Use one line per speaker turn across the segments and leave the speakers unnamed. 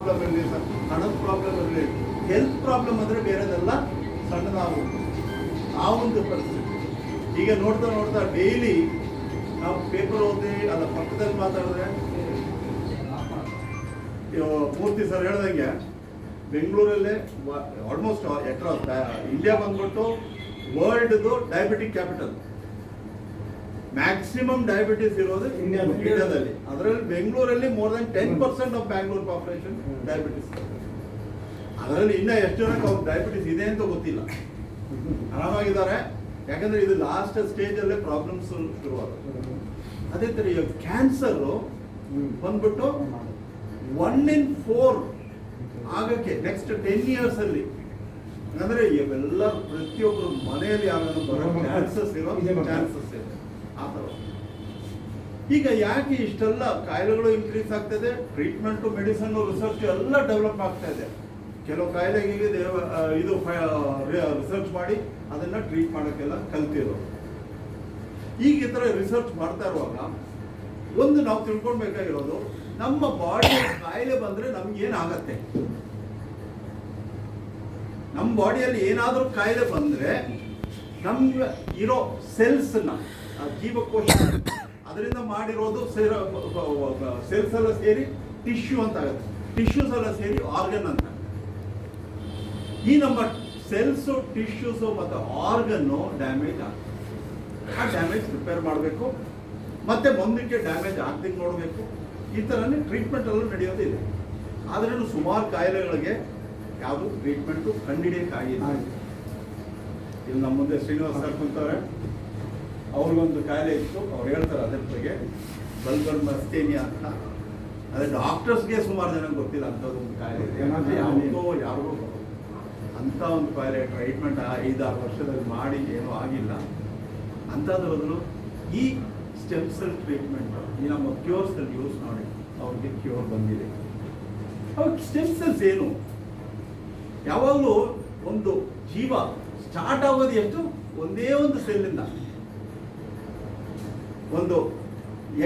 Problem ಇರಲಿ, ಹಣದ problem ಇರಲಿ, ಹೆಲ್ತ್ ಪ್ರಾಬ್ಲಮ್ ಅಂದರೆ ಬೇರೆದೆಲ್ಲ ಸಣ್ಣದಾಗು ಆ ಒಂದು ಪರಿಸ್ಥಿತಿ. ಈಗ ನೋಡ್ತಾ ನೋಡ್ತಾ ಡೈಲಿ ನಾವು ಪೇಪರ್ ಓದಿ ಅಲ್ಲ ಪಕ್ಕದಲ್ಲಿ ಮಾತಾಡಿದ್ರೆ ಮೂರ್ತಿ ಸರ್ ಹೇಳ್ದಂಗೆ ಬೆಂಗಳೂರಲ್ಲೇ ಆಲ್ಮೋಸ್ಟ್ ಅಕ್ರಾಸ್ ಇಂಡಿಯಾ ಬಂದ್ಬಿಟ್ಟು ವರ್ಲ್ಡ್ದು ಡಯಾಬಿಟಿಕ್ ಕ್ಯಾಪಿಟಲ್. ಮ್ಯಾಕ್ಸಿಮಮ್ ಡಯಾಬಿಟಿಸ್ ಇರೋದು ಇಂಡಿಯಾದಲ್ಲಿ. ಅದರಲ್ಲಿ ಬೆಂಗಳೂರಲ್ಲಿ more than 10% of Bangalore population diabetes. ಅದರಲ್ಲಿ ಇನ್ನೂ ಎಷ್ಟು ಜನಕ್ಕೆ ಅವ್ರು ಡಯಾಬಿಟಿಸ್ ಇದೆ ಅಂತ ಗೊತ್ತಿಲ್ಲ, ಆರಾಮಾಗಿದ್ದಾರೆ. ಯಾಕಂದ್ರೆ ಇದು ಲಾಸ್ಟ್ ಸ್ಟೇಜಲ್ಲೇ ಪ್ರಾಬ್ಲಮ್ಸ್ ಶುರುವಾಗುತ್ತೆ. ಅದೇ ಥರ ಈಗ ಕ್ಯಾನ್ಸರು ಬಂದ್ಬಿಟ್ಟು 1 in 4 ಆಗಕ್ಕೆ ನೆಕ್ಸ್ಟ್ 10 years ಅಲ್ಲಿ, ಅಂದ್ರೆ ಇವೆಲ್ಲ ಪ್ರತಿಯೊಬ್ಬರು ಮನೆಯಲ್ಲಿ ಆಗೋದು ಬರೋ ಚಾನ್ಸಸ್ ಇರೋ ಚಾನ್ಸಸ್ ಇದೆ ಆ ಥರ. ಈಗ ಯಾಕೆ ಇಷ್ಟೆಲ್ಲ ಕಾಯಿಲೆಗಳು ಇನ್ಕ್ರೀಸ್ ಆಗ್ತದೆ? ಟ್ರೀಟ್ಮೆಂಟು, ಮೆಡಿಸನ್, ರಿಸರ್ಚ್ ಎಲ್ಲ ಡೆವಲಪ್ ಆಗ್ತಾ ಇದೆ. ಕೆಲವು ಕಾಯಿಲೆಗೆ ಇದು ರಿಸರ್ಚ್ ಮಾಡಿ ಅದನ್ನ ಟ್ರೀಟ್ ಮಾಡೋಕ್ಕೆಲ್ಲ ಕಲ್ತಿರೋ. ಈಗ ಈ ಥರ ರಿಸರ್ಚ್ ಮಾಡ್ತಾ ಇರುವಾಗ ಒಂದು ನಾವು ತಿಳ್ಕೊಳ್ಬೇಕಾಗಿರೋದು, ನಮ್ಮ ಬಾಡಿ ಕಾಯಿಲೆ ಬಂದ್ರೆ ನಮ್ಗೆ ಏನಾಗತ್ತೆ, ನಮ್ಮ ಬಾಡಿಯಲ್ಲಿ ಏನಾದರೂ ಕಾಯಿಲೆ ಬಂದ್ರೆ ನಮ್ಗೆ ಇರೋ ಸೆಲ್ಸ್ನ, ಜೀವಕೋಶ ಅದರಿಂದ ಮಾಡಿರೋದು ಸೆಲ್ಸ್ ಎಲ್ಲ ಸೇರಿ ಟಿಶ್ಯೂ ಅಂತ ಆಗುತ್ತೆ. ಟಿಶ್ಯೂಸ್ ಎಲ್ಲ ಸೇರಿ ಆರ್ಗನ್ ಅಂತ. ಈ ನಮ್ಮ ಸೆಲ್ಸು, ಟಿಶ್ಯೂಸು ಮತ್ತು ಆರ್ಗನ್ನು ಡ್ಯಾಮೇಜ್ ಆಗುತ್ತೆ. ಆ ಡ್ಯಾಮೇಜ್ ರಿಪೇರ್ ಮಾಡಬೇಕು, ಮತ್ತೆ ಮುಂದಕ್ಕೆ ಡ್ಯಾಮೇಜ್ ಆಗ್ದಂಗೆ ನೋಡಬೇಕು. ಈ ಥರನೇ ಟ್ರೀಟ್ಮೆಂಟ್ ಎಲ್ಲ ನಡೆಯೋದು ಇದೆ. ಆದ್ರೂ ಸುಮಾರು ಕಾಯಿಲೆಗಳಿಗೆ ಯಾವುದು ಟ್ರೀಟ್ಮೆಂಟು ಕಂಡಿಡಿಯಕ್ಕಾಗಿಲ್ಲ. ಇಲ್ಲಿ ನಮ್ಮ ಮುಂದೆ ಶ್ರೀನಿವಾಸ್ ಸರ್ ಕುಂತವ್ರೆ, ಅವ್ರಿಗೊಂದು ಕಾಯಿಲೆ ಇತ್ತು, ಅವ್ರು ಹೇಳ್ತಾರೆ ಅದ್ರ ಬಗ್ಗೆ, ಬಲ್ಬರ್ ಮಸ್ತೇನಿಯಾ ಅಂತ. ಅದೇ ಡಾಕ್ಟರ್ಸ್ಗೆ ಸುಮಾರು ಜನ ಗೊತ್ತಿಲ್ಲ ಅಂಥದ್ದೊಂದು ಕಾಯಿಲೆ ಇದೆ. ಯಾರಿಗೂ ಅಂಥ ಒಂದು ಕಾಯಿಲೆ ಟ್ರೀಟ್ಮೆಂಟ್ 5-6 ವರ್ಷದಲ್ಲಿ ಮಾಡಿ ಏನೂ ಆಗಿಲ್ಲ. ಅಂಥದ್ರಲ್ಲೂ ಈ ಸ್ಟೆಮ್ ಸೆಲ್ ಟ್ರೀಟ್ಮೆಂಟ್ ಈ ನಮ್ಮ ಕ್ಯೂರ್ಸಲ್ಲಿ ಯೂಸ್ ಮಾಡಿ ಅವ್ರಿಗೆ ಕ್ಯೂರ್ ಬಂದಿದೆ. ಅವಾಗ ಸ್ಟೆಮ್ ಸೆಲ್ಸ್ ಏನು? ಯಾವಾಗಲೂ ಒಂದು ಜೀವ ಸ್ಟಾರ್ಟ್ ಆಗೋದು ಎಷ್ಟು? ಒಂದೇ ಒಂದು ಸೆಲ್ಲಿಂದ. ಒಂದು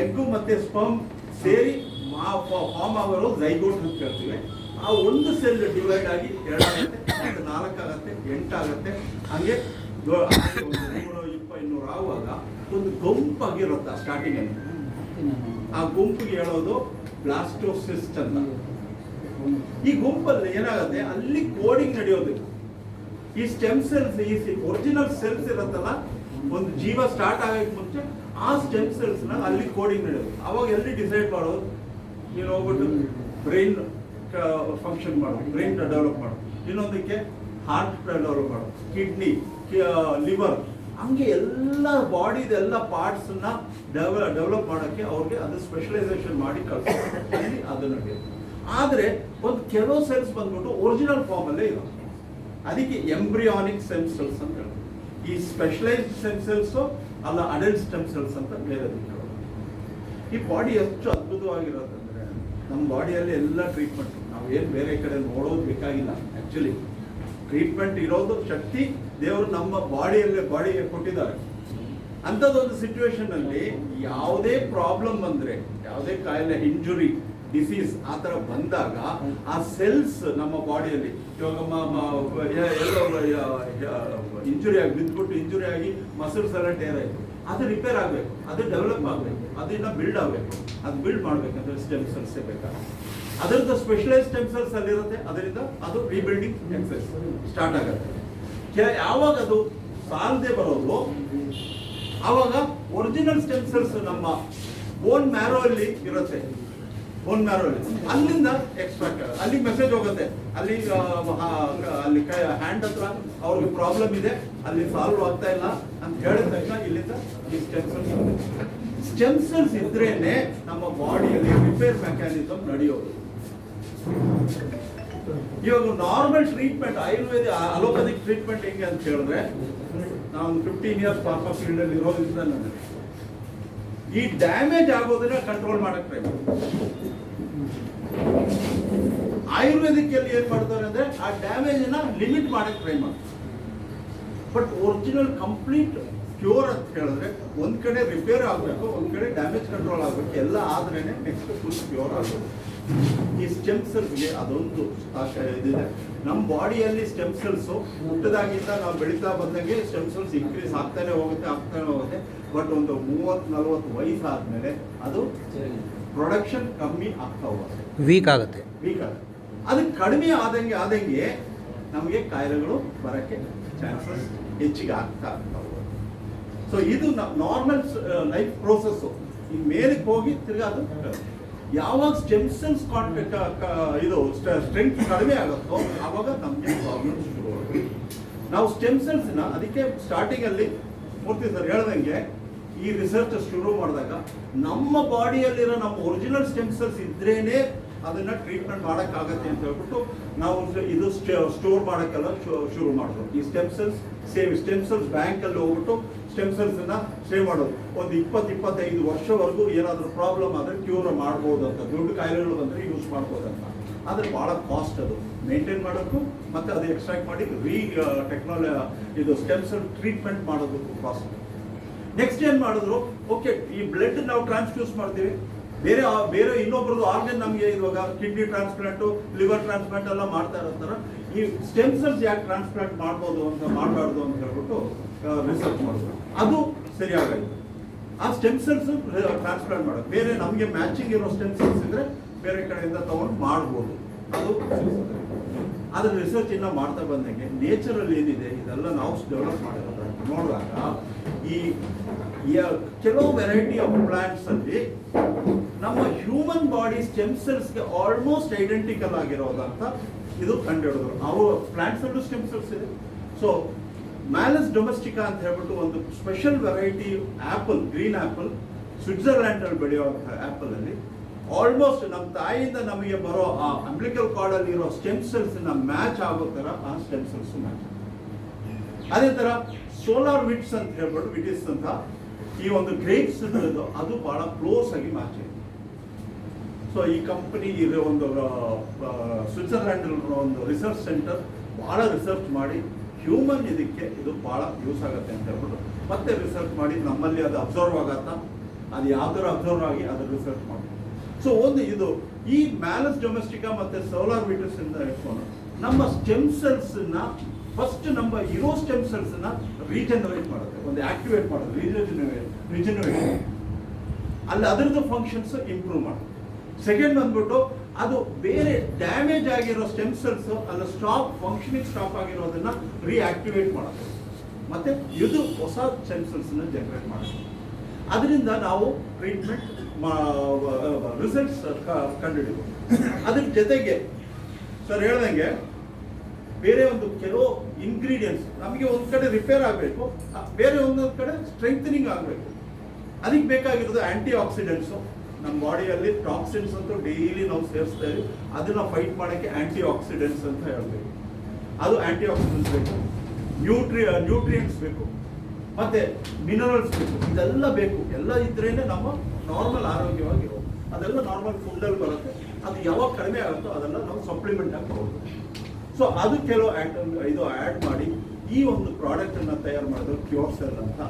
ಎಗ್ಗು ಮತ್ತೆ ಸ್ಪರ್ಮ್ ಸೇರಿ ಫಾರ್ಮ್ ಆಗೋರು ಝೈಗೋಟ್ ಅಂತ ಹೇಳ್ತೀವಿ. ಆ ಒಂದು ಸೆಲ್ ಡಿವೈಡ್ ಆಗಿ 2 ಆಗುತ್ತೆ, 4 ಆಗುತ್ತೆ, 8 ಆಗುತ್ತೆ. ಹಂಗೆ 120-200 ಆಗುವಾಗ ಒಂದು ಗುಂಪಾಗಿರುತ್ತೆ ಸ್ಟಾರ್ಟಿಂಗಲ್ಲಿ. ಆ ಗುಂಪಿಗೆ ಹೇಳೋದು ಬ್ಲಾಸ್ಟೋಸಿಸ್ಟ್ ಅಂತ. ಈ ಗುಂಪಲ್ಲಿ ಏನಾಗುತ್ತೆ, ಅಲ್ಲಿ ಕೋಡಿಂಗ್ ನಡೆಯೋದು. ಈ ಸ್ಟೆಮ್ ಸೆಲ್ಸ್, ಈ ಒರಿಜಿನಲ್ ಸೆಲ್ಸ್ ಇರುತ್ತಲ್ಲ, ಒಂದು ಜೀವ ಸ್ಟಾರ್ಟ್ ಆಗೋಕ್ಕೆ ಮುಂಚೆ ಆ ಸ್ಟೆಮ್ ಸೆಲ್ಸ್ನ ಅಲ್ಲಿ ಕೋಡಿಂಗ್ ನಡೆಯೋದು. ಅವಾಗ ಎಲ್ಲಿ ಡಿಸೈಡ್ ಮಾಡೋದು, ನೀನು ಹೋಗ್ಬಿಟ್ಟು ಬ್ರೈನ್ ಫಂಕ್ಷನ್ ಮಾಡೋದು, ಬ್ರೈನ್ ಡೆವಲಪ್ ಮಾಡೋದು, ಇನ್ನೊಂದಕ್ಕೆ ಹಾರ್ಟ್ ಡೆವಲಪ್ ಮಾಡೋದು, ಕಿಡ್ನಿ, ಲಿವರ್, ಹಂಗೆ ಎಲ್ಲ ಬಾಡಿದೆಲ್ಲ ಪಾರ್ಟ್ಸನ್ನ ಡೆವಲಪ್ ಮಾಡೋಕ್ಕೆ ಅವ್ರಿಗೆ ಅದು ಸ್ಪೆಷಲೈಸೇಷನ್ ಮಾಡಿ ಕಳಿಸ್ತಾರೆ. ಅದು ನಡೆಯೋದು. ಆದರೆ ಒಂದು ಕೆಲವು ಸೆಲ್ಸ್ ಬಂದ್ಬಿಟ್ಟು ಒರಿಜಿನಲ್ ಫಾರ್ಮಲ್ಲೇ ಇರೋದು. ಅದಕ್ಕೆ ಎಂಬ್ರಿಯಾನಿಕ್ ಸ್ಟೆಮ್ ಸೆಲ್ಸ್ ಅಂತ ಹೇಳೋದು. ಈ ಸ್ಪೆಷಲೈಸ್ಡ್ ಸ್ಟೆಮ್ ಸೆಲ್ಸು ಅಲ್ಲ, ಅಡಲ್ಟ್ ಸ್ಟೆಮ್ ಸೆಲ್ಸ್ ಅಂತ ಬೇರೆ ಹೇಳೋದು. ಈ ಬಾಡಿ ಎಷ್ಟು ಅದ್ಭುತವಾಗಿರೋದಂದ್ರೆ, ನಮ್ಮ ಬಾಡಿಯಲ್ಲಿ ಎಲ್ಲ ಟ್ರೀಟ್ಮೆಂಟ್ ನಾವು ಏನು ಬೇರೆ ಕಡೆ ನೋಡೋದು ಬೇಕಾಗಿಲ್ಲ. ಆ್ಯಕ್ಚುಲಿ ಟ್ರೀಟ್ಮೆಂಟ್ ಇರೋದು ಶಕ್ತಿ ದೇವರು ನಮ್ಮ ಬಾಡಿಗೆ ಕೊಟ್ಟಿದ್ದಾರೆ. ಅಂಥದ್ದೊಂದು ಸಿಚುವೇಶನಲ್ಲಿ ಯಾವುದೇ ಪ್ರಾಬ್ಲಮ್ ಬಂದರೆ, ಯಾವುದೇ ಕಾಯಿಲೆ, ಇಂಜುರಿ, ಡಿಸೀಸ್ ಆ ಥರ ಬಂದಾಗ ಆ ಸೆಲ್ಸ್ ನಮ್ಮ ಬಾಡಿಯಲ್ಲಿ ಇಂಜುರಿ ಆಗಿ ಬಿದ್ದುಬಿಟ್ಟು ಇಂಜುರಿ ಆಗಿ ಮಸಲ್ಸ್ ಎಲ್ಲ ಟೇರ್ ಆಯಿತು, ಅದು ರಿಪೇರ್ ಆಗಬೇಕು, ಅದು ಡೆವಲಪ್ ಆಗಬೇಕು, ಅದನ್ನ ಬಿಲ್ಡ್ ಆಗಬೇಕು. ಅದು ಬಿಲ್ಡ್ ಮಾಡಬೇಕಂದ್ರೆ ಸ್ಟೆಮ್ ಸೆಲ್ಸ್ ಬೇಕಾಗುತ್ತೆ. ಅದರದ್ದು ಸ್ಪೆಷಲೈಸ್ ಸ್ಟೆಮ್ ಸೆಲ್ಸ್ ಅಲ್ಲಿರುತ್ತೆ. ಅದರಿಂದ ಅದು ರೀಬಿಲ್ಡಿಂಗ್ ಎಕ್ಸೈಸ್ ಸ್ಟಾರ್ಟ್ ಆಗುತ್ತೆ. ಯಾವಾಗ ಅದು ಸಾಲದೆ ಬರೋದು, ಆವಾಗ ಒರಿಜಿನಲ್ ಸ್ಟೆಮ್ ಸೆಲ್ಸ್ ನಮ್ಮ ಬೋನ್ ಮ್ಯಾರೋ ಅಲ್ಲಿ ಇರುತ್ತೆ. ಬೋನ್ ಮ್ಯಾರೋ ಅಲ್ಲಿ ಅಲ್ಲಿಂದ ಎಕ್ಸ್ಟ್ರಾಕ್ಟ್ ಆಗುತ್ತೆ. ಅಲ್ಲಿ ಮೆಸೇಜ್ ಹೋಗುತ್ತೆ, ಅಲ್ಲಿ ಹ್ಯಾಂಡ್ ಹತ್ರ ಅವ್ರಿಗೆ ಪ್ರಾಬ್ಲಮ್ ಇದೆ, ಅಲ್ಲಿ ಸಾಲ್ವ್ ಆಗ್ತಾ ಇಲ್ಲ ಅಂತ ಹೇಳಿದ ತಕ್ಷಣ ಇಲ್ಲಿಂದ ಈ ಸ್ಟೆಮ್ ಸೆಲ್ಸ್ ಇದ್ರೇನೆ ನಮ್ಮ ಬಾಡಿಯಲ್ಲಿ ರಿಪೇರ್ ಮೆಕ್ಯಾನಿಸಮ್ ನಡೆಯೋದು. ಇವಾಗ normal treatment, Ayurveda allopathic treatment ಹೆಂಗೆ ಅಂತ ಹೇಳಿದ್ರೆ, ನಾವು 15 years ಪಾಪ ಫೀಲ್ಡ್ ಅಲ್ಲಿ ಇರೋದ್ರಿಂದ ನನಗೆ ಈ ಡ್ಯಾಮೇಜ್ ಆಗೋದನ್ನ ಕಂಟ್ರೋಲ್ ಮಾಡಕ್ ಟ್ರೈ ಮಾಡ್ತಾರೆ. ಆಯುರ್ವೇದಿಕಲ್ಲಿ ಏನ್ ಮಾಡ್ತಾರೆ ಅಂದ್ರೆ, ಆ ಡ್ಯಾಮೇಜ್ ಅನ್ನ ಲಿಮಿಟ್ ಮಾಡಕ್ ಟ್ರೈ ಮಾಡ್ತಾರೆ. ಬಟ್ ಒರಿಜಿನಲ್ ಕಂಪ್ಲೀಟ್ ಕ್ಯೂರ್ ಅಂತ ಹೇಳಿದ್ರೆ, ಒಂದ್ ಕಡೆ ರಿಪೇರ್ ಆಗಬೇಕು, ಒಂದ್ ಕಡೆ ಡ್ಯಾಮೇಜ್ ಕಂಟ್ರೋಲ್ ಆಗಬೇಕು, ಎಲ್ಲ ಆದ್ರೇನೆ ನೆಕ್ಸ್ಟ್ ಫುಲ್ ಕ್ಯೂರ್ ಆಗಬೇಕು. ಈ ಸ್ಟೆಮ್ ಸೆಲ್ಸ್ಗೆ ಅದೊಂದು ಇದಿದೆ. ನಮ್ಮ ಬಾಡಿಯಲ್ಲಿ ಸ್ಟೆಮ್ ಸೆಲ್ಸು ಹುಟ್ಟದಾಗಿಂದ ನಾವು ಬೆಳೀತಾ ಬಂದಂಗೆ ಸ್ಟೆಮ್ ಸೆಲ್ಸ್ ಇನ್ಕ್ರೀಸ್ ಆಗ್ತಾನೆ ಹೋಗುತ್ತೆ. ಬಟ್ ಒಂದು 30-40 ವಯಸ್ಸಾದ್ಮೇಲೆ ಅದು ಪ್ರೊಡಕ್ಷನ್ ಕಮ್ಮಿ ಆಗ್ತಾ ಹೋಗುತ್ತೆ, ವೀಕ್ ಆಗುತ್ತೆ. ಅದು ಕಡಿಮೆ ಆದಂಗೆ ನಮಗೆ ಕಾಯಿಲೆಗಳು ಬರೋಕ್ಕೆ ಚಾನ್ಸಸ್ ಹೆಚ್ಚಿಗೆ ಆಗ್ತಾ ಹೋಗುತ್ತೆ. ಸೊ ಇದು ನಾರ್ಮಲ್ ಲೈಫ್ ಪ್ರೋಸೆಸ್ಸು. ಈ ಮೇಲಕ್ಕೆ ಹೋಗಿ ತಿರ್ಗಾ ಅದು ಯಾವಾಗ ಸ್ಟೆಮ್ ಸೆಲ್ಸ್ ಇದು ಸ್ಟ್ರೆಂತ್ ಕಡಿಮೆ ಆಗುತ್ತೋ ಆವಾಗ ನಮಗೆ ಪ್ರಾಬ್ಲಮ್ ಶುರು ಆಗುತ್ತೆ. ನಾವು ಸ್ಟೆಮ್ ಸೆಲ್ಸ್ನ ಅದಕ್ಕೆ ಸ್ಟಾರ್ಟಿಂಗಲ್ಲಿ ಮೂರ್ತಿ ಸರ್ ಹೇಳ್ದಂಗೆ ಈ ರಿಸರ್ಚ್ ಶುರು ಮಾಡಿದಾಗ ನಮ್ಮ ಬಾಡಿಯಲ್ಲಿರೋ ನಮ್ಮ ಒರಿಜಿನಲ್ ಸ್ಟೆಮ್ ಸೆಲ್ಸ್ ಇದ್ರೇನೆ ಅದನ್ನ ಟ್ರೀಟ್ಮೆಂಟ್ ಮಾಡೋಕ್ಕಾಗತ್ತೆ ಅಂತ ಹೇಳ್ಬಿಟ್ಟು ನಾವು ಇದು ಸ್ಟೋರ್ ಮಾಡೋಕ್ಕೆಲ್ಲ ಶುರು ಮಾಡಿದ್ರು. ಈ ಸ್ಟೆಮ್ ಸೆಲ್ಸ್ ಬ್ಯಾಂಕಲ್ಲಿ ಹೋಗ್ಬಿಟ್ಟು ಸ್ಟೆಮ್ ಸೆಲ್ಸ್ನ ಸೇವ್ ಮಾಡೋದು. ಒಂದು 20-25 ವರ್ಷವರೆಗೂ ಏನಾದರೂ ಪ್ರಾಬ್ಲಮ್ ಆದರೆ ಕ್ಯೂರ್ ಮಾಡ್ಬೋದು ಅಂತ, ದೊಡ್ಡ ಕಾಯಿಲೆಗಳು ಬಂದರೆ ಯೂಸ್ ಮಾಡ್ಬೋದು ಅಂತ. ಆದರೆ ಭಾಳ ಕಾಸ್ಟ್ ಅದು ಮೇಂಟೈನ್ ಮಾಡೋಕ್ಕೂ, ಮತ್ತು ಅದು ಎಕ್ಸ್ಟ್ರಾಕ್ಟ್ ಮಾಡಿ ಇದು ಸ್ಟೆಮ್ ಸೆಲ್ ಟ್ರೀಟ್ಮೆಂಟ್ ಮಾಡೋದಕ್ಕೂ ಕಾಸ್ಟ್. ನೆಕ್ಸ್ಟ್ ಏನು ಮಾಡಿದ್ರು, ಓಕೆ ಈ ಬ್ಲಡ್ ನಾವು ಟ್ರಾನ್ಸ್ಫ್ಯೂಸ್ ಮಾಡ್ತೀವಿ, ಬೇರೆ ಇನ್ನೊಬ್ರದ್ದು ಆರ್ಗನ್ ನಮಗೆ ಇವಾಗ ಕಿಡ್ನಿ ಟ್ರಾನ್ಸ್ಪ್ಲಾಂಟು, ಲಿವರ್ ಟ್ರಾನ್ಸ್ಪ್ಲಾಂಟ್ ಎಲ್ಲ ಮಾಡ್ತಾ ಇರ್ತಾರೆ. ಈ ಸ್ಟೆಮ್ ಸೆಲ್ಸ್ ಯಾಕೆ ಟ್ರಾನ್ಸ್ಪ್ಲಾಂಟ್ ಮಾಡಬಾರ್ದು ಅಂತ ಹೇಳ್ಬಿಟ್ಟು ರಿಸರ್ಚ್ ಮಾಡಿದ್ರು. ಅದು ಸರಿಯಾಗಾಯಿತು. ಆ ಸ್ಟೆಮ್ ಸೆಲ್ಸ್ ಟ್ರಾನ್ಸ್ಪ್ಲಾಂಟ್ ಮಾಡೋದು, ಬೇರೆ ನಮಗೆ ಮ್ಯಾಚಿಂಗ್ ಇರೋ ಸ್ಟೆಮ್ ಸೆಲ್ಸ್ ಇದ್ರೆ ಬೇರೆ ಕಡೆಯಿಂದ ತಗೊಂಡು ಮಾಡ್ಬೋದು. ಅದು ಅದ್ರ ರಿಸರ್ಚ್ ಇನ್ನ ಮಾಡ್ತಾ ಬಂದಂಗೆ ನೇಚರಲ್ಲಿ ಏನಿದೆ ಇದೆಲ್ಲ ನಾವು ಡೆವಲಪ್ ಮಾಡಿರೋದು ನೋಡಿದಾಗ ಈ ಕೆಲವು ವೆರೈಟಿ ಆಫ್ ಪ್ಲಾಂಟ್ಸ್ ಅಲ್ಲಿ ನಮ್ಮ ಹ್ಯೂಮನ್ ಬಾಡಿ ಸ್ಟೆಮ್ ಸೆಲ್ಸ್ಗೆ ಆಲ್ಮೋಸ್ಟ್ ಐಡೆಂಟಿಕಲ್ ಆಗಿರೋದಂತ ಇದು ಕಂಡುಹಿಡಿದ್ರು. ಅವು ಪ್ಲಾಂಟ್ಸ್ ಅಲ್ಲೂ ಸ್ಟೆಮ್ ಸೆಲ್ಸ್ ಇದೆ. ಸೊ ಮ್ಯಾಲಸ್ ಡೊಮೆಸ್ಟಿಕಾ ಅಂತ ಹೇಳ್ಬಿಟ್ಟು ಒಂದು special variety apple, green apple, Switzerland ಅಲ್ಲಿ ಬೆಳೆಯುವಂಥ ಆಪಲ್ ಅಲ್ಲಿ ಆಲ್ಮೋಸ್ಟ್ ನಮ್ಮ ತಾಯಿಯಿಂದ ನಮಗೆ ಬರೋ ಆ ಅಂಬ್ಲಿಕಲ್ ಕಾರ್ಡ್ ಅಲ್ಲಿ ಇರೋ ಸ್ಟೆಮ್ ಸೆಲ್ಸ್ ಮ್ಯಾಚ್ ಆಗೋ ತರ ಆ ಸ್ಟೆಮ್ ಸೆಲ್ಸ್ ಮ್ಯಾಚ್. ಅದೇ ತರ ಸೋಲಾರ್ ವಿಟ್ಸ್ ಅಂತ ಹೇಳ್ಬಿಟ್ಟು ವಿಟಿಸ್ ಅಂತ ಈ ಒಂದು ಗ್ರೇಪ್ಸ್ ಅದು ಬಹಳ ಕ್ಲೋಸ್ ಆಗಿ ಮ್ಯಾಚ್ ಇದೆ. ಸೊ ಈ ಕಂಪನಿ ಒಂದು ಸ್ವಿಟ್ಜರ್ಲ್ಯಾಂಡ್ ಒಂದು ರಿಸರ್ಚ್ ಸೆಂಟರ್ ಬಹಳ ರಿಸರ್ಚ್ ಮಾಡಿ ಹ್ಯೂಮನ್ ಇದಕ್ಕೆ ಇದು ಬಹಳ ಯೂಸ್ ಆಗುತ್ತೆ ಅಂತ ಹೇಳ್ಬಿಟ್ಟು ಮತ್ತೆ ರಿಸರ್ಚ್ ಮಾಡಿ ನಮ್ಮಲ್ಲಿ ಅದು ಅಬ್ಸರ್ವ್ ಆಗತ್ತಾ, ಅದು ಯಾವ್ದಾರು ಅಬ್ಸರ್ವ್ ಆಗಿ ಅದು ರಿಸರ್ಚ್ ಮಾಡಿ. ಸೊ ಒಂದು ಇದು ಈ ಮ್ಯಾಲಸ್ ಡೊಮೆಸ್ಟಿಕಾ ಮತ್ತೆ ಸೋಲಾರ್ ವಿಟಸ್ ಇಂದ ಇಟ್ಕೊಂಡು ನಮ್ಮ ಸ್ಟೆಮ್ ಸೆಲ್ಸ್ ಫಸ್ಟ್ ನಮ್ಮ ಇರೋ ಸ್ಟೆಮ್ ಸೆಲ್ಸ್ ರೀಜನರೇಟ್ ಮಾಡುತ್ತೆ, ಒಂದು ಆಕ್ಟಿವೇಟ್ ಮಾಡೋದು, ರಿಜನರೇಟ್ ಅಲ್ಲಿ ಅದರದ್ದು ಫಂಕ್ಷನ್ಸ್ ಇಂಪ್ರೂವ್ ಮಾಡುತ್ತೆ. ಸೆಕೆಂಡ್ ಬಂದ್ಬಿಟ್ಟು ಅದು ಬೇರೆ ಡ್ಯಾಮೇಜ್ ಆಗಿರೋ ಸ್ಟೆಮ್ ಸೆಲ್ಸ್ ಅಲ್ಲ ಫಂಕ್ಷನಿಂಗ್ ಸ್ಟಾಪ್ ಆಗಿರೋದನ್ನ ರಿಆಕ್ಟಿವೇಟ್ ಮಾಡುತ್ತೆ, ಮತ್ತೆ ಇದು ಹೊಸ ಸ್ಟೆಮ್ ಸೆಲ್ಸ್ ಜನರೇಟ್ ಮಾಡುತ್ತೆ. ಅದರಿಂದ ನಾವು ಟ್ರೀಟ್ಮೆಂಟ್ ರಿಸಲ್ಟ್ಸ್ ಕಂಡುಹಿಡಿಯಬಹುದು. ಅದ್ರ ಜೊತೆಗೆ ಸರ್ ಹೇಳ್ದಂಗೆ ಬೇರೆ ಒಂದು ಕೆಲವು ಇಂಗ್ರೀಡಿಯೆಂಟ್ಸ್ ನಮಗೆ ಒಂದ್ ಕಡೆ ರಿಪೇರ್ ಆಗಬೇಕು, ಬೇರೆ ಒಂದೊಂದು ಕಡೆ ಸ್ಟ್ರೆಂಥನಿಂಗ್ ಆಗಬೇಕು. ಅದಕ್ಕೆ ಬೇಕಾಗಿರೋದು ಆಂಟಿ ಆಕ್ಸಿಡೆಂಟ್ಸು. ನಮ್ಮ ಬಾಡಿಯಲ್ಲಿ ಟಾಕ್ಸಿನ್ಸ್ ಅಂತೂ ಡೈಲಿ ನಾವು ಸೇರಿಸ್ತಾ ಇದೀವಿ, ಅದನ್ನ ಫೈಟ್ ಮಾಡೋಕ್ಕೆ ಆಂಟಿ ಆಕ್ಸಿಡೆಂಟ್ಸ್ ಅಂತ ಹೇಳ್ಬೇಕು. ಅದು ಆಂಟಿ ಆಕ್ಸಿಡೆಂಟ್ಸ್ ಬೇಕು, ನ್ಯೂಟ್ರಿಯೆಂಟ್ಸ್ ಬೇಕು, ಮತ್ತೆ ಮಿನರಲ್ಸ್ ಬೇಕು, ಇದೆಲ್ಲ ಬೇಕು. ಎಲ್ಲ ಇದ್ರೇನೆ ನಮ್ಮ ನಾರ್ಮಲ್ ಆರೋಗ್ಯವಾಗಿರೋದು. ಅದೆಲ್ಲ ನಾರ್ಮಲ್ ಫುಡ್ಡಲ್ಲಿ ಬರುತ್ತೆ. ಅದು ಯಾವಾಗ ಕಡಿಮೆ ಆಗುತ್ತೋ ಅದೆಲ್ಲ ನಾವು ಸಪ್ಲಿಮೆಂಟ್ ಆಗಿ ತಗೊಳ್ಬೇಕು. ಸೊ ಅದು ಕೆಲವು ಇದು ಆ್ಯಡ್ ಮಾಡಿ ಈ ಒಂದು ಪ್ರಾಡಕ್ಟ್ ಅನ್ನ ತಯಾರು ಮಾಡೋದು ಕ್ಯೂರ್ ಸೆಲ್ ಅಂತ.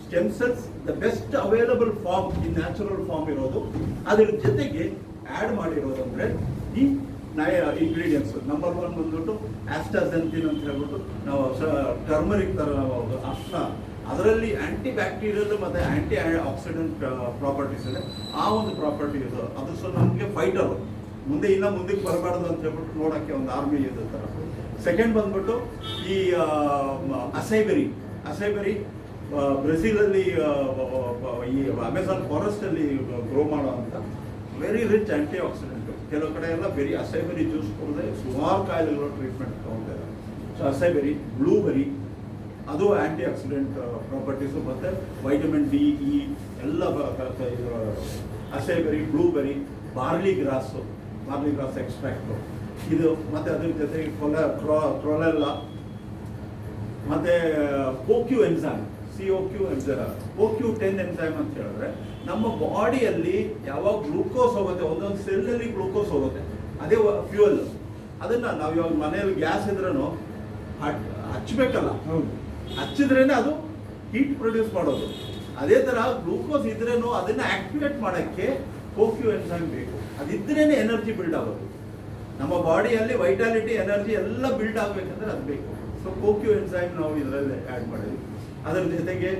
Stem cells the best available form, ಈ ನ್ಯಾಚುರಲ್ ಫಾರ್ಮ್ ಇರೋದು. ಅದ್ರ ಜೊತೆಗೆ ಆ್ಯಡ್ ಮಾಡಿರೋದು ಅಂದ್ರೆ ಈ ಇಂಗ್ರೀಡಿಯೆಂಟ್ಸ್. ನಂಬರ್ 1 ಬಂದ್ಬಿಟ್ಟು ಆಸ್ಟಾಜೆಂಥಿನ್ ಅಂತ ಹೇಳ್ಬಿಟ್ಟು ನಾವು ಟರ್ಮರಿಕ್ ತರ ನಾವು ಅರ್ಶಿನ, ಅದರಲ್ಲಿ ಆಂಟಿ ಬ್ಯಾಕ್ಟೀರಿಯಲ್ ಮತ್ತೆ ಆಂಟಿ ಆಕ್ಸಿಡೆಂಟ್ ಪ್ರಾಪರ್ಟೀಸ್ ಇದೆ. ಆ ಒಂದು ಪ್ರಾಪರ್ಟಿ ಇದು ಅದು ಸೊ ನಮಗೆ ಫೈಟರ್, ಮುಂದಕ್ಕೆ ಬರಬಾರ್ದು ಅಂತ ಹೇಳ್ಬಿಟ್ಟು ನೋಡೋಕ್ಕೆ ಒಂದು ಆರ್ಮಿ ಇದೆ ಥರ. ಸೆಕೆಂಡ್ ಬಂದ್ಬಿಟ್ಟು ಈ ಅಸೈಬೆರಿ ಬ್ರೆಜಿಲಲ್ಲಿ ಈ ಅಮೆಝಾನ್ ಫಾರೆಸ್ಟ್ ಅಲ್ಲಿ ಗ್ರೋ ಮಾಡೋ ಅಂತ ವೆರಿ ರಿಚ್ ಆಂಟಿ ಆಕ್ಸಿಡೆಂಟ್. ಕೆಲವು ಕಡೆ ಎಲ್ಲ ಬರೀ ಅಸೈಬೆರಿ ಜ್ಯೂಸ್ ಕುಡಿದ್ರೆ ಸುಮಾರು ಕಾಯಿಲೆಗಳು ಟ್ರೀಟ್ಮೆಂಟ್ ತಗೊಳ್ತಾ ಇದ್ದಾರೆ. ಸೊ ಅಸೈಬೆರಿ, ಬ್ಲೂಬೆರಿ ಅದು ಆಂಟಿ ಆಕ್ಸಿಡೆಂಟ್ ಪ್ರಾಪರ್ಟೀಸು, ಮತ್ತೆ ವೈಟಮಿನ್ ಡಿ, ಇ ಎಲ್ಲ ಅಸೈಬೆರಿ, ಬ್ಲೂಬೆರಿ, ಬಾರ್ಲಿ ಗ್ರಾಸ್ ಎಕ್ಸ್ಟ್ರಾಕ್ಟು ಇದು, ಮತ್ತೆ ಅದ್ರ ಜೊತೆಗೆ ಕ್ರೊಲೆಲ್ಲ, ಮತ್ತೆ ಕೋಕ್ಯೂ ಎನ್ಸೈಮ್, CoQ10 ಎನ್ಸೈಮ್ ಅಂತ ಹೇಳಿದ್ರೆ ನಮ್ಮ ಬಾಡಿಯಲ್ಲಿ ಯಾವಾಗ ಗ್ಲೂಕೋಸ್ ಹೋಗುತ್ತೆ, ಒಂದೊಂದು ಸೆಲ್ಲಲ್ಲಿ ಗ್ಲೂಕೋಸ್ ಹೋಗುತ್ತೆ, ಅದೇ ಫ್ಯೂಯಲ್. ಅದನ್ನ ನಾವು ಇವಾಗ ಮನೆಯಲ್ಲಿ ಗ್ಯಾಸ್ ಇದ್ರೂ ಹಚ್ಚಬೇಕಲ್ಲ, ಹಚ್ಚಿದ್ರೇನೆ ಅದು ಹೀಟ್ ಪ್ರೊಡ್ಯೂಸ್ ಮಾಡೋದು. ಅದೇ ತರ ಗ್ಲೂಕೋಸ್ ಇದ್ರೇನು ಅದನ್ನ ಆಕ್ಟಿವೇಟ್ ಮಾಡೋಕ್ಕೆ ಕೋಕ್ಯೂ ಎನ್ಸೈಮ್ ಬೇಕು. ಅದಿದ್ರೇ ಎನರ್ಜಿ ಬಿಲ್ಡ್ ಆಗೋದು. ನಮ್ಮ ಬಾಡಿಯಲ್ಲಿ ವೈಟಾಲಿಟಿ, ಎನರ್ಜಿ ಎಲ್ಲ ಬಿಲ್ಡ್ ಆಗಬೇಕಂದ್ರೆ ಅದು ಬೇಕು. ಸೊ ಕೋಕ್ಯೂ ಎನ್ಸೈಮ್ ನಾವು ಇದರಲ್ಲಿ ಆ್ಯಡ್ ಮಾಡಿದ್ವಿ. ಅದರ ಜೊತೆಗೆ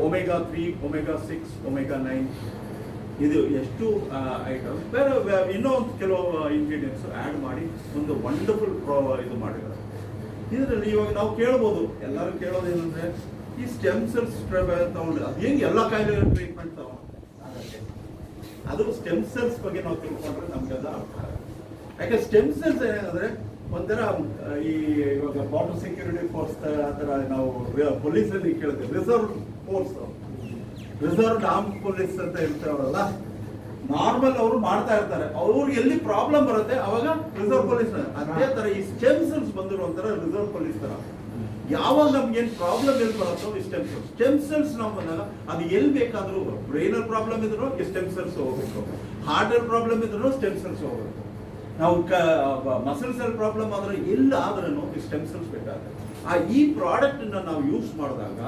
ಒಮೆಗಾ 3, ಒಮೆಗಾ 6, ಒಮೆಗಾ 9 ಇದು ಎಷ್ಟು ಐಟಮ್ಸ್ ಬೇರೆ ಇನ್ನೂ ಒಂದು ಕೆಲವು ಇಂಗ್ರೀಡಿಯೆಂಟ್ಸ್ ಆ್ಯಡ್ ಮಾಡಿ ಒಂದು ವಂಡರ್ಫುಲ್ ಇದು ಮಾಡಿದ್ದಾರೆ. ಇದರಲ್ಲಿ ಇವಾಗ ನಾವು ಕೇಳ್ಬೋದು, ಎಲ್ಲರೂ ಕೇಳೋದು ಏನಂದರೆ ಈ ಸ್ಟೆಮ್ ಸೆಲ್ಸ್ ತಗೊಂಡ್ರೆ ಅದು ಹೆಂಗೆ ಎಲ್ಲ ಕಾಯಿಲೆ ಟ್ರೀಟ್ಮೆಂಟ್ ತಗೊಂಡು ಅದು ಸ್ಟೆಮ್ ಸೆಲ್ಸ್ ಬಗ್ಗೆ ನಾವು ತಿಳ್ಕೊಂಡ್ರೆ ನಮ್ಗೆ ಅದು ಅರ್ಥ ಆಗುತ್ತೆ. ಯಾಕೆ ಸ್ಟೆಮ್ ಸೆಲ್ಸ್ ಏನಂದರೆ ಒಂಥರ ಈ ಇವಾಗ ಬಾರ್ಡರ್ ಸೆಕ್ಯೂರಿಟಿ ಫೋರ್ಸ್ ಆ ಥರ ನಾವು ಪೊಲೀಸಲ್ಲಿ ಕೇಳ್ತೇವೆ, reserve force, reserved arm police ಅಂತ ಇರ್ತಾರಲ್ಲ, ನಾರ್ಮಲ್ ಅವರು ಮಾಡ್ತಾ ಇರ್ತಾರೆ. ಅವ್ರಿಗೆ ಎಲ್ಲಿ ಪ್ರಾಬ್ಲಮ್ ಬರುತ್ತೆ ಅವಾಗ ರಿಸರ್ವ್ ಪೊಲೀಸ್. ಅದೇ ತರ ಈ ಸ್ಟೆಮ್ ಸೆಲ್ಸ್ ಬಂದಿರುವಂತರ ರಿಸರ್ವ್ ಪೊಲೀಸ್ ತರ ಯಾವಾಗ ನಮ್ಗೆ ಏನ್ ಪ್ರಾಬ್ಲಮ್ ಎಲ್ಲಿ ಬರುತ್ತೋ ಈ ಸ್ಟೆಮ್ ಸೆಲ್ಸ್ ನಾವು ಬಂದಾಗ ಅದು ಎಲ್ಲಿ ಬೇಕಾದ್ರೂ, ಬ್ರೈನಲ್ ಪ್ರಾಬ್ಲಮ್ ಇದ್ರು ಸ್ಟೆಮ್ ಸೆಲ್ಸ್ ಹೋಗ್ಬೇಕು, ಹಾರ್ಟ್ ಪ್ರಾಬ್ಲಮ್ ಇದ್ರು ಸ್ಟೆಮ್ ಸೆಲ್ಸ್ ಹೋಗ್ಬೇಕು, ನಾವು ಮಸಲ್ ಸೆಲ್ ಪ್ರಾಬ್ಲಮ್ ಆದ್ರೆ ಎಲ್ಲ ಆದ್ರೂ ಈ ಸ್ಟೆಮ್ ಸೆಲ್ಸ್ ಬೇಕಾಗುತ್ತೆ. ಈ ಪ್ರಾಡಕ್ಟ್ ನಾವು ಯೂಸ್ ಮಾಡಿದಾಗ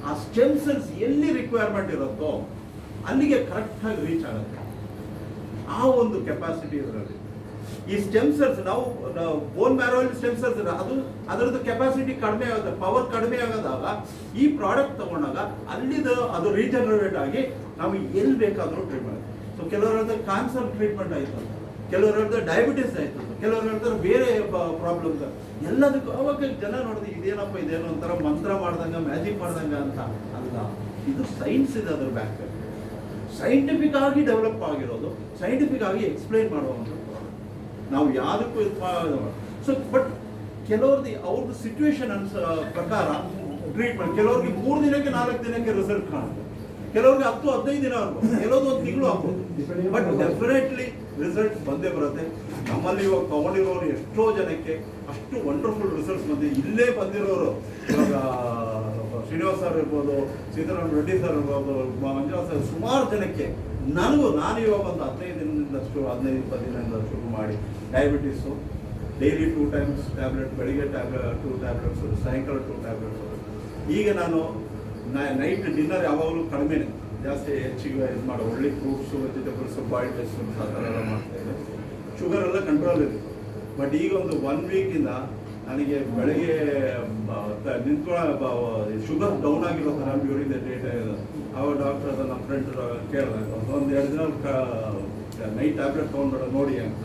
ಆ ಸ್ಟೆಮ್ ಸೆಲ್ಸ್ ಎಲ್ಲಿ ರಿಕ್ವೈರ್ಮೆಂಟ್ ಇರುತ್ತೋ ಅಲ್ಲಿಗೆ ಕರೆಕ್ಟ್ ಆಗಿ ರೀಚ್ ಆಗುತ್ತೆ. ಆ ಒಂದು ಕೆಪಾಸಿಟಿ ಇದರಲ್ಲಿ ಈ ಸ್ಟೆಮ್ ಸೆಲ್ಸ್ ನಾವು ಬೋನ್ ಮ್ಯಾರೋಲ್ಲಿ ಸ್ಟೆಮ್ ಸೆಲ್ಸ್ ಅದು ಅದರದ್ದು ಕೆಪಾಸಿಟಿ ಕಡಿಮೆ ಆಗುತ್ತೆ, ಪವರ್ ಕಡಿಮೆ ಆಗೋದಾಗ ಈ ಪ್ರಾಡಕ್ಟ್ ತಗೊಂಡಾಗ ಅಲ್ಲಿದು ಅದು ರೀಜನರೇಟ್ ಆಗಿ ನಮಗೆ ಎಲ್ಲಿ ಬೇಕಾದರೂ ಟ್ರೀಟ್ಮೆಂಟ್. ಸೊ ಕೆಲವರ ಕ್ಯಾನ್ಸರ್ ಟ್ರೀಟ್ಮೆಂಟ್ ಆಯ್ತು, ಕೆಲವರ ಡಯಾಬಿಟಿಸ್ ಆಯ್ತು, ಕೆಲವರ ಬೇರೆ ಪ್ರಾಬ್ಲಮ್ಸ್ ಎಲ್ಲದಕ್ಕೂ. ಅವಾಗ ಜನ ನೋಡಿದ್ರೆ ಇದೇನಪ್ಪ ಇದೇನೋ ಒಂಥರ ಮಂತ್ರ ಮಾಡ್ದಂಗ ಮ್ಯಾಜಿಕ್ ಮಾಡ್ದಂಗ ಅಂತ ಅಲ್ಲ, ಇದು ಸೈನ್ಸ್ ಇದೆ ಅದ್ರ ಬ್ಯಾಕ್, ಸೈಂಟಿಫಿಕ್ ಆಗಿ ಡೆವಲಪ್ ಆಗಿರೋದು, ಸೈಂಟಿಫಿಕ್ ಆಗಿ ಎಕ್ಸ್ಪ್ಲೈನ್ ಮಾಡುವಂಥ ನಾವು ಯಾವುದಕ್ಕೂ ಸೊ ಬಟ್ ಕೆಲವ್ರದ್ದು ಅವ್ರದ್ದು ಸಿಚುವೇಶನ್ ಪ್ರಕಾರ ಟ್ರೀಟ್ಮೆಂಟ್ ಕೆಲವ್ರಿಗೆ 3 ದಿನಕ್ಕೆ 4 ದಿನಕ್ಕೆ ರಿಸಲ್ಟ್ ಕಾಣುತ್ತೆ, ಕೆಲವ್ರಿಗೆ 10-15 ದಿನ ಆಗ್ಬೋದು, ಕೆಲವೊಂದು 1 ತಿಂಗಳು ಆಗ್ಬೋದು, ಬಟ್ ಡೆಫಿನೆಟ್ಲಿ ರಿಸಲ್ಟ್ ಬಂದೇ ಬರುತ್ತೆ. ನಮ್ಮಲ್ಲಿ ಇವಾಗ ತಗೊಂಡಿರೋರು ಎಷ್ಟೋ ಜನಕ್ಕೆ ಅಷ್ಟು ವಂಡರ್ಫುಲ್ ರಿಸಲ್ಟ್ಸ್ ಬಂದಿದೆ. ಇಲ್ಲೇ ಬಂದಿರೋರು ಇವಾಗ ಶ್ರೀನಿವಾಸ್ ಸರ್ ಇರ್ಬೋದು, ಸೀತಾರಾಮ್ ರೆಡ್ಡಿ ಸರ್ ಇರ್ಬೋದು, ಮಂಜುನಾಥ್ ಸರ್, ಸುಮಾರು ಜನಕ್ಕೆ ನಾನು ಇವಾಗ ಒಂದು 15 ದಿನದಿಂದಷ್ಟು 15-20 ದಿನದಿಂದ ಶುರು ಮಾಡಿ ಡಯಾಬಿಟೀಸು ಡೈಲಿ 2 ಟೈಮ್ಸ್ ಟ್ಯಾಬ್ಲೆಟ್, ಬೆಳಿಗ್ಗೆ 2 ಟ್ಯಾಬ್ಲೆಟ್ಸು, ಸಾಯಂಕಾಲ 2 ಟ್ಯಾಬ್ಲೆಟ್ಸು. ಈಗ ನಾನು ನೈಟ್ ಡಿನ್ನರ್ ಯಾವಾಗಲೂ ಕಡಿಮೆನೆ, ಜಾಸ್ತಿ ಹೆಚ್ಚಿಗೆ ಇದು ಮಾಡೋ ಒಳ್ಳೆ ಫ್ರೂಟ್ಸು, ವೆಜಿಟೇಬಲ್ಸು, ಬಾಯ್ಲ್ಡ್ ವೆಜಿಟೇಬಲ್ಸ್ ಆ ಥರ ಎಲ್ಲ ಮಾಡ್ತಾಯಿದ್ದೆ. ಶುಗರ್ ಎಲ್ಲ ಕಂಟ್ರೋಲ್ ಇದೆ. ಬಟ್ ಈಗ ಒಂದು 1 ವೀಕಿಂದ ನನಗೆ ಬೆಳಗ್ಗೆ ನಿಂತ್ಕೊಳ್ಳೋ ಶುಗರ್ ಡೌನ್ ಆಗಿರೋ ಥರ ಡ್ಯೂರಿಂಗ್ ದ ಡೇಟ್ ಆಗಿದೆ. ಅವಾಗ ಡಾಕ್ಟರ್ ನಮ್ಮ ಫ್ರೆಂಡ್ ಕೇಳಿದಾಗ ಒಂದು 2 ದಿನ ನೈಟ್ ಟ್ಯಾಬ್ಲೆಟ್ ತೊಗೊಂಡ್ಬೇಡ ನೋಡಿ ಅಂತ.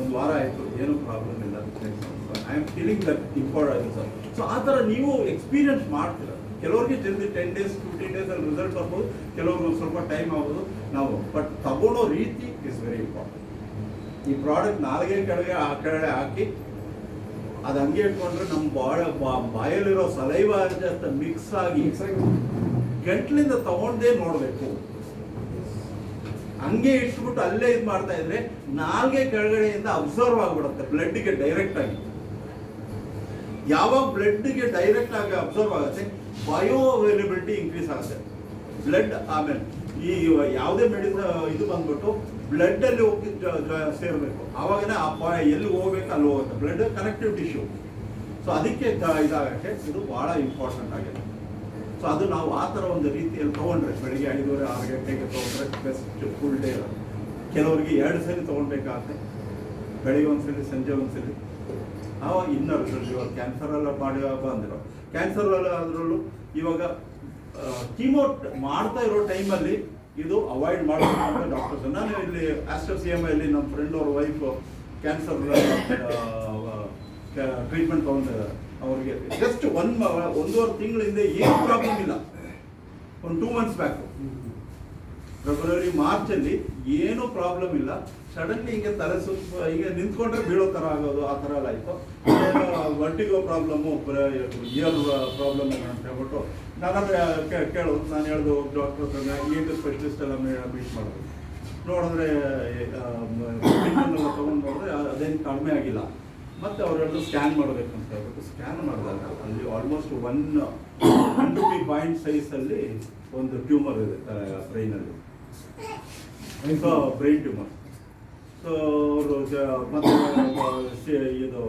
1 ವಾರ ಆಯಿತು, ಏನೂ ಪ್ರಾಬ್ಲಮ್ ಇಲ್ಲ. I am feeling that important sir. So ಆ ಥರ ನೀವು ಎಕ್ಸ್ಪೀರಿಯನ್ಸ್ ಮಾಡ್ತೀರ. ಕೆಲವ್ರಿಗೆ ಜಲ್ದಿ 10 ಡೇಸ್ 15 ಡೇಸಲ್ಲಿ ರಿಸಲ್ಟ್ ಬರ್ಬೋದು, ಕೆಲವ್ರಿಗೆ ಒಂದು ಸ್ವಲ್ಪ ಟೈಮ್ ಆಗ್ಬೋದು ನಾವು, ಬಟ್ ತಗೊಳ್ಳೋ ರೀತಿ ಇಸ್ ವೆರಿ ಇಂಪಾರ್ಟೆಂಟ್. ಈ ಪ್ರಾಡಕ್ಟ್ ನಾಲ್ಗೆ ಕೆಳಗೆ ಆ ಕೆಳಗಡೆ ಹಾಕಿ ಅದು ಹಂಗೆ ಇಟ್ಕೊಂಡ್ರೆ ನಮ್ಮ ಬಾಯಲ್ಲಿರೋ ಸಲೈವ ಜೊತೆ ಮಿಕ್ಸ್ ಆಗಿ ಗಂಟ್ಲಿಂದ ತಗೊಂಡೇ ನೋಡಬೇಕು. ಹಂಗೆ ಇಟ್ಬಿಟ್ಟು ಅಲ್ಲೇ ಇದು ಮಾಡ್ತಾ ಇದ್ರೆ ನಾಲ್ಗೆ ಕೆಳಗಡೆಯಿಂದ ಅಬ್ಸರ್ವ್ ಆಗಿಬಿಡುತ್ತೆ ಬ್ಲಡ್ಗೆ ಡೈರೆಕ್ಟ್ ಆಗಿ. ಯಾವಾಗ ಬ್ಲಡ್ಗೆ ಡೈರೆಕ್ಟ್ ಆಗಿ ಅಬ್ಸರ್ವ್ ಆಗುತ್ತೆ, ಬಯೋ ಅವೈಲಬಿಲಿಟಿ ಇನ್ಕ್ರೀಸ್ ಆಗುತ್ತೆ ಬ್ಲಡ್. ಆಮೇಲೆ ಈ ಯಾವುದೇ ಇದು ಬಂದ್ಬಿಟ್ಟು ಬ್ಲಡ್ ಅಲ್ಲಿ ಹೋಗಿ ಸೇರಬೇಕು, ಆವಾಗನೇ ಎಲ್ಲಿ ಹೋಗ್ಬೇಕು ಅಲ್ಲಿ ಹೋಗುತ್ತೆ. Blood connective tissue. ಸೊ ಅದಕ್ಕೆ ಇದಾಗಕ್ಕೆ ಇದು ಬಹಳ ಇಂಪಾರ್ಟೆಂಟ್ ಆಗಿದೆ. ಸೊ ಅದು ನಾವು ಆ ಥರ ಒಂದು ರೀತಿಯಲ್ಲಿ ತೊಗೊಂಡ್ರೆ ಬೆಳಿಗ್ಗೆ 5:30-6 ಗಂಟೆಗೆ ತೊಗೊಂಡ್ರೆ ಬೆಸ್ಟ್ ಫುಲ್ ಡೇ. ಕೆಲವರಿಗೆ 2 ಸರಿ ತೊಗೊಳ್ಬೇಕಾಗುತ್ತೆ, ಬೆಳಿಗ್ಗೆ ಒಂದ್ಸಲಿ ಸಂಜೆ ಒಂದ್ಸಲಿ. ಆವಾಗ ಇನ್ನೂ ರಿಸಲ್ಟ್. ಇವಾಗ ಕ್ಯಾನ್ಸರ್ ಎಲ್ಲ ಮಾಡಿ ಬಂದಿರೋ ಕ್ಯಾನ್ಸರ್ ಅದರಲ್ಲೂ ಇವಾಗ ಕೀಮೋ ಮಾಡ್ತಾ ಇರೋ ಟೈಮಲ್ಲಿ ಇದು ಅವಾಯ್ಡ್ ಮಾಡಬೇಕು ಅಂತ ಡಾಕ್ಟರ್ಸ್. ನಾನು ಇಲ್ಲಿ ಆಸ್ಟರ್ CMI ನಮ್ಮ ಫ್ರೆಂಡ್ ಅವ್ರ ವೈಫ್ ಕ್ಯಾನ್ಸರ್ ಟ್ರೀಟ್ಮೆಂಟ್ ತೊಗೊಂಡಿದ್ದಾರೆ. ಅವ್ರಿಗೆ ಜಸ್ಟ್ 1.5 ತಿಂಗಳಿಂದ ಏನು ಪ್ರಾಬ್ಲಮ್ ಇಲ್ಲ. ಒಂದು 2 ಮಂತ್ಸ್ ಬ್ಯಾಕು ಫೆಬ್ರವರಿ ಮಾರ್ಚಲ್ಲಿ ಏನೂ ಪ್ರಾಬ್ಲಮ್ ಇಲ್ಲ. ಸಡನ್ಲಿ ಹಿಂಗೆ ತಲೆ ಸುತ್ತ ಈಗ ನಿಂತ್ಕೊಂಡ್ರೆ ಬೀಳೋ ಥರ ಆಗೋದು, ಆ ಥರ ಎಲ್ಲ ಆಯಿತು. ವರ್ಟಿಗೋ ಪ್ರಾಬ್ಲಮ್ಮು, ಇಯರ್ ಪ್ರಾಬ್ಲಮ್ ಅಂತ ಹೇಳ್ಬಿಟ್ಟು ನಾನು ಕೇಳೋದು. ನಾನು ಹೇಳ್ದು ಡಾಕ್ಟರ್ ಹತ್ರ ಏನು ಸ್ಪೆಷಲಿಸ್ಟ್ ಎಲ್ಲ ಮೀಟ್ ಮಾಡೋದು. ನೋಡಿದ್ರೆ ಟ್ರೀಟ್ಮೆಂಟ್ ತೊಗೊಂಡು ನೋಡಿದ್ರೆ ಅದೇನು ಕಡಿಮೆ ಆಗಿಲ್ಲ. ಮತ್ತು ಅವ್ರು ಹೇಳಿದ್ರು ಸ್ಕ್ಯಾನ್ ಮಾಡಬೇಕು ಅಂತ ಹೇಳ್ಬಿಟ್ಟು ಸ್ಕ್ಯಾನ್ ಮಾಡಿದಾಗ ಅಲ್ಲಿ ಆಲ್ಮೋಸ್ಟ್ 1 ಪಾಯಿಂಟ್ ಸೈಜಲ್ಲಿ ಒಂದು ಟ್ಯೂಮರ್ ಇದೆ ಬ್ರೈನಲ್ಲಿ, ಬ್ರೈನ್ ಟ್ಯೂಮರ್. ಸೊ ಅವರು ಮತ್ತೆ ಇದು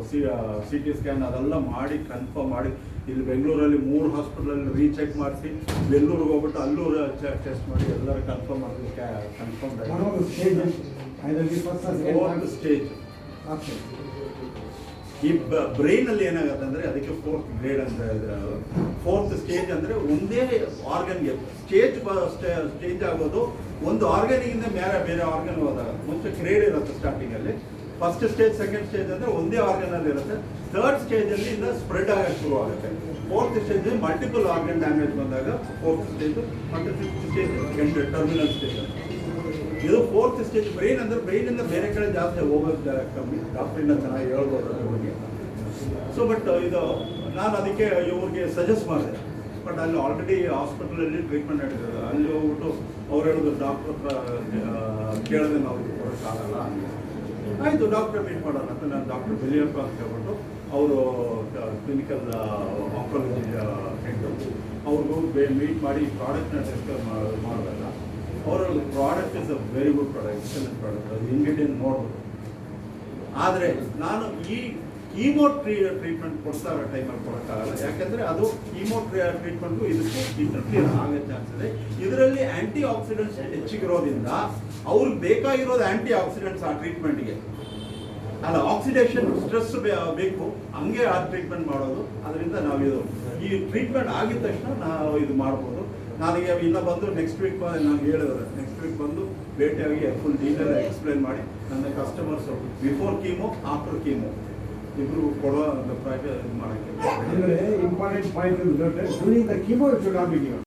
ಸಿ ಟಿ ಸ್ಕ್ಯಾನ್ ಅದೆಲ್ಲ ಮಾಡಿ ಕನ್ಫರ್ಮ್ ಮಾಡಿ ಇಲ್ಲಿ ಬೆಂಗಳೂರಲ್ಲಿ 3 ಹಾಸ್ಪಿಟಲಲ್ಲಿ ರೀಚೆಕ್ ಮಾಡಿಸಿ ಬೆಂಗಳೂರಿಗೆ ಹೋಗ್ಬಿಟ್ಟು ಅಲ್ಲೂ ಟೆಸ್ಟ್ ಮಾಡಿ ಎಲ್ಲರೂ ಕನ್ಫರ್ಮ್ ಮಾಡಿ ಕನ್ಫರ್ಮ್ ಸ್ಟೇಜ್. ಈ ಬ್ರೈನಲ್ಲಿ ಏನಾಗುತ್ತೆ ಅಂದರೆ ಅದಕ್ಕೆ 4th ಗ್ರೇಡ್ ಅಂತ ಹೇಳಿದ್ರೆ 4th ಸ್ಟೇಜ್ ಅಂದರೆ ಒಂದೇ ಆರ್ಗನ್ಗೆ ಸ್ಟೇಜ್ ಆಗೋದು ಒಂದು ಆರ್ಗನಿಗಿಂದ ಬೇರೆ ಆರ್ಗನ್ ಹೋದಾಗ ಮುಂಚೆ ಗ್ರೇಡ್ ಇರುತ್ತೆ ಸ್ಟಾರ್ಟಿಂಗಲ್ಲಿ. ಫಸ್ಟ್ ಸ್ಟೇಜ್, ಸೆಕೆಂಡ್ ಸ್ಟೇಜ್ ಅಂದರೆ ಒಂದೇ ಆರ್ಗನಲ್ಲಿ ಇರುತ್ತೆ. 3rd ಸ್ಟೇಜಲ್ಲಿ ಇಂದ ಸ್ಪ್ರೆಡ್ ಆಗಕ್ಕೆ ಶುರು ಆಗುತ್ತೆ. 4th stage multiple organ damage ಬಂದಾಗ 4th ಸ್ಟೇಜ್, ಮತ್ತು 5th ಸ್ಟೇಜ್ ಟರ್ಮಿನಲ್ ಸ್ಟೇಜ್ ಅಂತ. ಇದು 4th ಸ್ಟೇಜ್. ಬ್ರೈನ್ ಅಂದರೆ ಬ್ರೈನಿಂದ ಬೇರೆ ಕಡೆ ಜಾಸ್ತಿ ಹೋಗೋದು ಕಮ್ಮಿ. ಡಾಕ್ಟ್ರಿಂದ ಚೆನ್ನಾಗಿ ಹೇಳ್ಬೋದು ಅದ್ರ ಬಗ್ಗೆ. ಸೊ ಬಟ್ ಇದು ನಾನು ಅದಕ್ಕೆ ಇವ್ರಿಗೆ ಸಜೆಸ್ಟ್ ಮಾಡಿದೆ. ಬಟ್ ಅಲ್ಲಿ ಆಲ್ರೆಡಿ ಹಾಸ್ಪಿಟಲಲ್ಲಿ ಟ್ರೀಟ್ಮೆಂಟ್ ನಡೆದಿರೋದು. ಅಲ್ಲಿ ಹೋಗ್ಬಿಟ್ಟು ಅವ್ರು ಹೇಳಿದ್ರು ಡಾಕ್ಟ್ರ್ ಹತ್ರ ಕೇಳಿದೆ ನಾವು ಕೊಡೋಕ್ಕಾಗಲ್ಲ. ಆಯಿತು, ಡಾಕ್ಟ್ರ್ ಮೀಟ್ ಮಾಡೋಣ ಅಂತ ನಾನು ಡಾಕ್ಟರ್ ಬೆಲಿಯಪ್ಪ ಅಂತ ಹೇಳ್ಬಿಟ್ಟು ಅವರು ಕ್ಲಿನಿಕಲ್ ಆಂಕಾಲಜಿ ಹೆಡ್, ಅವ್ರಿಗೂ ಮೀಟ್ ಮಾಡಿ ಪ್ರಾಡಕ್ಟ್ನ ಡಿಸ್ಕಸ್ ಮಾಡಿದಾಗ ಅವರು product is a very good product, excellent product, ಅದು ಇಂಗ್ರೀಡಿಯಂಟ್ ನೋಡ್ಬೋದು. ಆದರೆ ನಾನು ಈ ಕೀಮೋ ಟ್ರೀಟ್ಮೆಂಟ್ ಕೊಡ್ತಾ ಇರೋ ಟೈಮಲ್ಲಿ ಕೊಡೋಕ್ಕಾಗಲ್ಲ. ಯಾಕೆಂದರೆ ಅದು ಕೀಮೋ ಟ್ರೀಟ್ಮೆಂಟ್ಗೂ ಇದಕ್ಕೂ ಇಂಟರ್ಫಿಯರ್ ಆಗೋ ಚಾನ್ಸ್ ಇದೆ. ಇದರಲ್ಲಿ ಆ್ಯಂಟಿ ಆಕ್ಸಿಡೆಂಟ್ಸ್ ಹೆಚ್ಚಿಗಿರೋದ್ರಿಂದ ಅವ್ರಿಗೆ ಬೇಕಾಗಿರೋದು ಆ್ಯಂಟಿ ಆಕ್ಸಿಡೆಂಟ್ಸ್ ಆ ಟ್ರೀಟ್ಮೆಂಟ್ಗೆ ಅಲ್ಲ, ಆಕ್ಸಿಡೇಷನ್ ಸ್ಟ್ರೆಸ್ ಬೇಕು, ಹಂಗೆ ಆ ಟ್ರೀಟ್ಮೆಂಟ್ ಮಾಡೋದು. ಅದರಿಂದ ನಾವು ಈ ಟ್ರೀಟ್ಮೆಂಟ್ ಆಗಿದ ತಕ್ಷಣ ನಾವು ಇದು ಮಾಡ್ಬೋದು. ನನಗೆ ಇನ್ನೂ ಬಂದು ನೆಕ್ಸ್ಟ್ ವೀಕ್ ನಾನು ಹೇಳಿದ್ರೆ ನೆಕ್ಸ್ಟ್ ವೀಕ್ ಬಂದು ಭೇಟಿಯಾಗಿ ಫುಲ್ ಡೀಟೇಲ್ ಎಕ್ಸ್ಪ್ಲೇನ್ ಮಾಡಿ ನನ್ನ customers before chemo after chemo ಇಬ್ಬರು ಕೊಡೋ ಮಾಡೋಕ್ಕೆ.
Important point during the chemo should not be given.